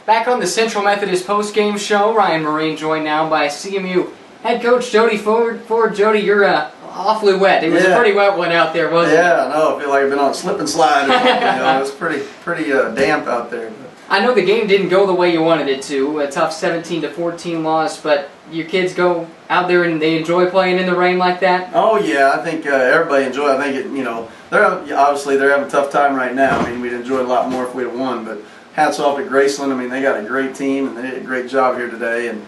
Back on the Central Methodist postgame show, Ryan Marine joined now by CMU head coach Jody Ford. Jody, you're awfully wet. It was a pretty wet one out there, wasn't it? Yeah, I know. I feel like I've been on a slip and slide or something. It was pretty damp out there. I know the game didn't go the way you wanted it to. A tough 17-14 loss, but your kids go out there and they enjoy playing in the rain like that? Oh yeah, I think everybody enjoyed. I think they're obviously having a tough time right now. I mean, we'd enjoy it a lot more if we'd have won, but hats off to Graceland. I mean, they got a great team and they did a great job here today. And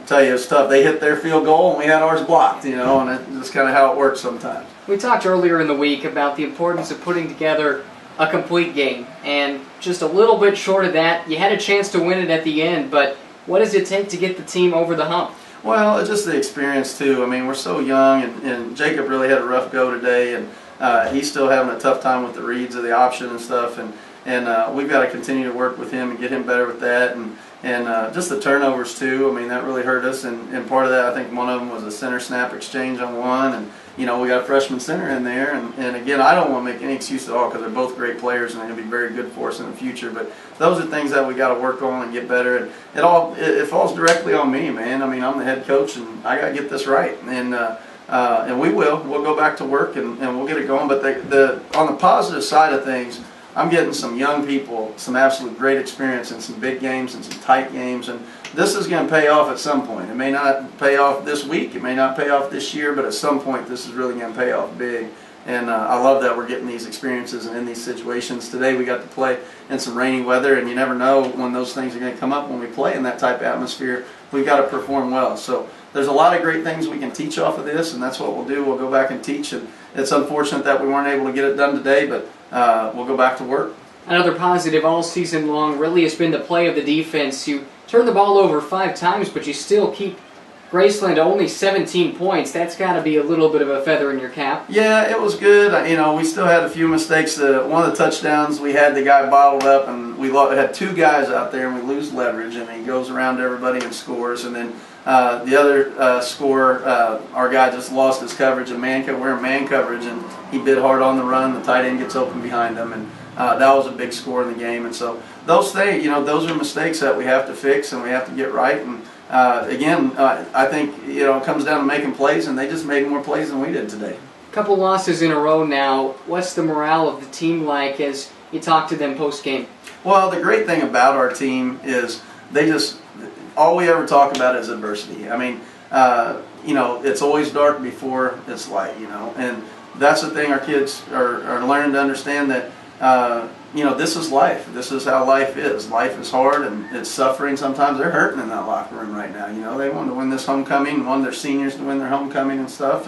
tell you, it's tough. They hit their field goal and we had ours blocked, and that's just kind of how it works sometimes. We talked earlier in the week about the importance of putting together a complete game, and just a little bit short of that. You had a chance to win it at the end, but what does it take to get the team over the hump? Well, it's just the experience too. I mean, we're so young, and Jacob really had a rough go today, and he's still having a tough time with the reads of the option and stuff, and we've got to continue to work with him and get him better with that, and just the turnovers too. I mean, that really hurt us, and part of that, I think one of them was a center snap exchange on one, and we got a freshman center in there, and again, I don't want to make any excuse at all because they're both great players and they're going to be very good for us in the future, but those are things that we got to work on and get better, and it falls directly on me, man. I mean, I'm the head coach and I got to get this right, and we'll go back to work and we'll get it going, but on the positive side of things, I'm getting some young people, some absolute great experience in some big games and some tight games, and this is going to pay off at some point. It may not pay off this week, it may not pay off this year, but at some point this is really going to pay off big. And I love that we're getting these experiences and in these situations. Today we got to play in some rainy weather, and you never know when those things are going to come up when we play in that type of atmosphere. We've got to perform well. So there's a lot of great things we can teach off of this, and that's what we'll do. We'll go back and teach, and it's unfortunate that we weren't able to get it done today, but we'll go back to work. Another positive all season long really has been the play of the defense. You turn the ball over 5 times, but you still keep Graceland to only 17 points. That's got to be a little bit of a feather in your cap. Yeah, it was good. We still had a few mistakes. One of the touchdowns, we had the guy bottled up, and we had 2 guys out there, and we lose leverage, and he goes around everybody and scores. And then the other scorer, our guy just lost his coverage, and we're in man coverage, and he bid hard on the run. The tight end gets open behind him, and that was a big score in the game. And so those things, those are mistakes that we have to fix and we have to get right. And again, I think it comes down to making plays, and they just made more plays than we did today. A couple losses in a row now. What's the morale of the team like as you talk to them post-game? Well, the great thing about our team is all we ever talk about is adversity. I mean, it's always dark before it's light, and that's the thing our kids are learning to understand, that this is life. This is how life is. Life is hard and it's suffering. Sometimes they're hurting in that locker room right now. They wanted to win this homecoming, wanted their seniors to win their homecoming and stuff,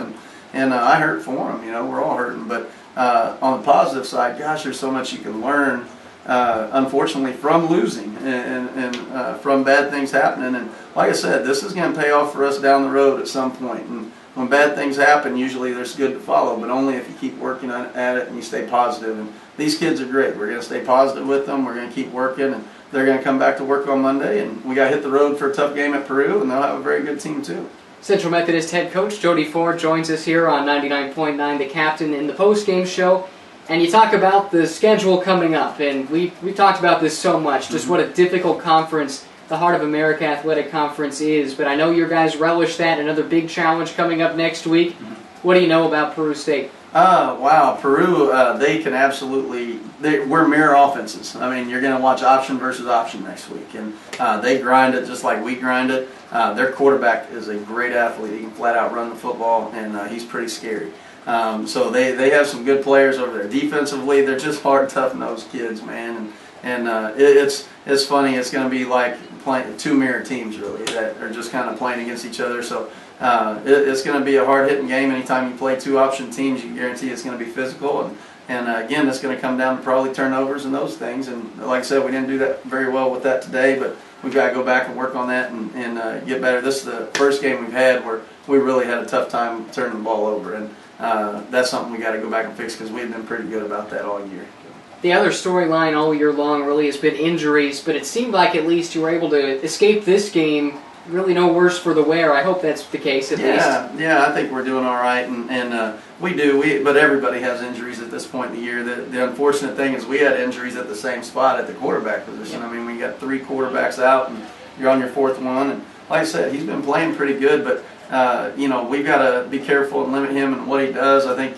and I hurt for them. We're all hurting. But on the positive side, gosh, there's so much you can learn, unfortunately, from losing and from bad things happening. And like I said, this is going to pay off for us down the road at some point. And when bad things happen, usually there's good to follow, but only if you keep working at it and you stay positive. And these kids are great. We're going to stay positive with them. We're going to keep working, and they're going to come back to work on Monday. And we got to hit the road for a tough game at Peru, and they'll have a very good team too. Central Methodist head coach Jody Ford joins us here on 99.9 The Captain in the post-game show. And you talk about the schedule coming up, and we've talked about this so much, just what a difficult conference the Heart of America Athletic Conference is. But I know your guys relish that. Another big challenge coming up next week. What do you know about Peru State? Wow, Peru, they can absolutely, we're mirror offenses. I mean, you're going to watch option versus option next week, and they grind it just like we grind it. Their quarterback is a great athlete. He can flat out run the football, and he's pretty scary. So they have some good players over there. Defensively, they're just hard, tough-nosed kids, man, and it's funny. It's going to be like playing 2 mirror teams, really, that are just kind of playing against each other. So it's going to be a hard-hitting game. Anytime you play 2 option teams, you can guarantee it's going to be physical. And again, it's going to come down to probably turnovers and those things. And like I said, we didn't do that very well with that today, but we've got to go back and work on that and get better. This is the first game we've had where we really had a tough time turning the ball over. And that's something we got to go back and fix because we've been pretty good about that all year. The other storyline all year long really has been injuries, but it seemed like at least you were able to escape this game really no worse for the wear. I hope that's the case at least. Yeah, I think we're doing all right, and we do. But everybody has injuries at this point in the year. The unfortunate thing is we had injuries at the same spot at the quarterback position. I mean, we got 3 quarterbacks out, and you're on your 4th one. And like I said, he's been playing pretty good, but we've got to be careful and limit him and what he does. I think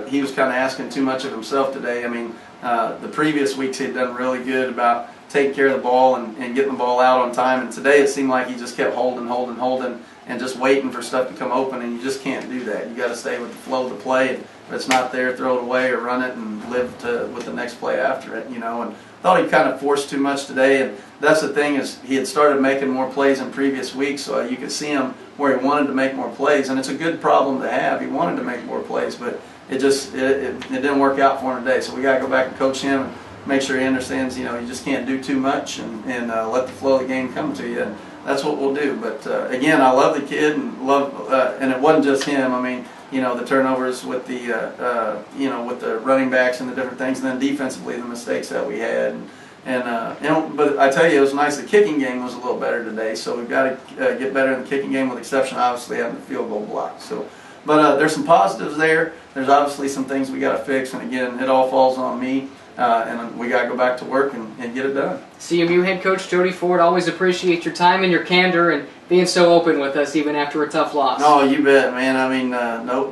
he was kind of asking too much of himself today. I mean, the previous weeks he'd done really good about taking care of the ball and getting the ball out on time. And today it seemed like he just kept holding, and just waiting for stuff to come open. And you just can't do that. You got to stay with the flow of the play. And if it's not there, throw it away or run it and live with the next play after it. And I thought he kind of forced too much today. And that's the thing, is he had started making more plays in previous weeks, so you could see him where he wanted to make more plays. And it's a good problem to have. He wanted to make more plays, but it didn't work out for him today. So we got to go back and coach him and make sure he understands, you just can't do too much and let the flow of the game come to you. And that's what we'll do. But again, I love the kid and and it wasn't just him. I mean, the turnovers with the with the running backs and the different things, and then defensively the mistakes that we had. But I tell you, it was nice. The kicking game was a little better today, so we've got to get better in the kicking game, with the exception obviously having the field goal block. So, but there's some positives there. There's obviously some things we got to fix, and again, it all falls on me. And we got to go back to work and get it done. CMU head coach Jody Ford, always appreciate your time and your candor and being so open with us even after a tough loss. Oh, you bet, man. I mean,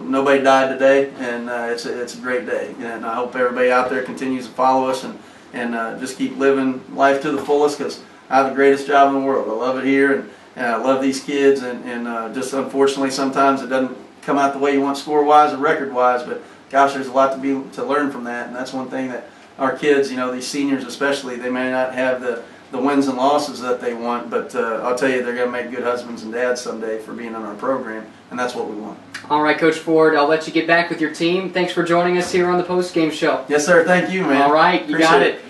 nobody died today, and it's a great day. And I hope everybody out there continues to follow us and just keep living life to the fullest, because I have the greatest job in the world. I love it here, and I love these kids, and just unfortunately sometimes it doesn't come out the way you want score-wise or record-wise, but gosh, there's a lot to learn from that, and that's one thing that our kids, these seniors especially, they may not have the wins and losses that they want, but I'll tell you, they're going to make good husbands and dads someday for being on our program, and that's what we want. All right, Coach Ford, I'll let you get back with your team. Thanks for joining us here on the post-game show. Yes, sir. Thank you, man. All right, you got it.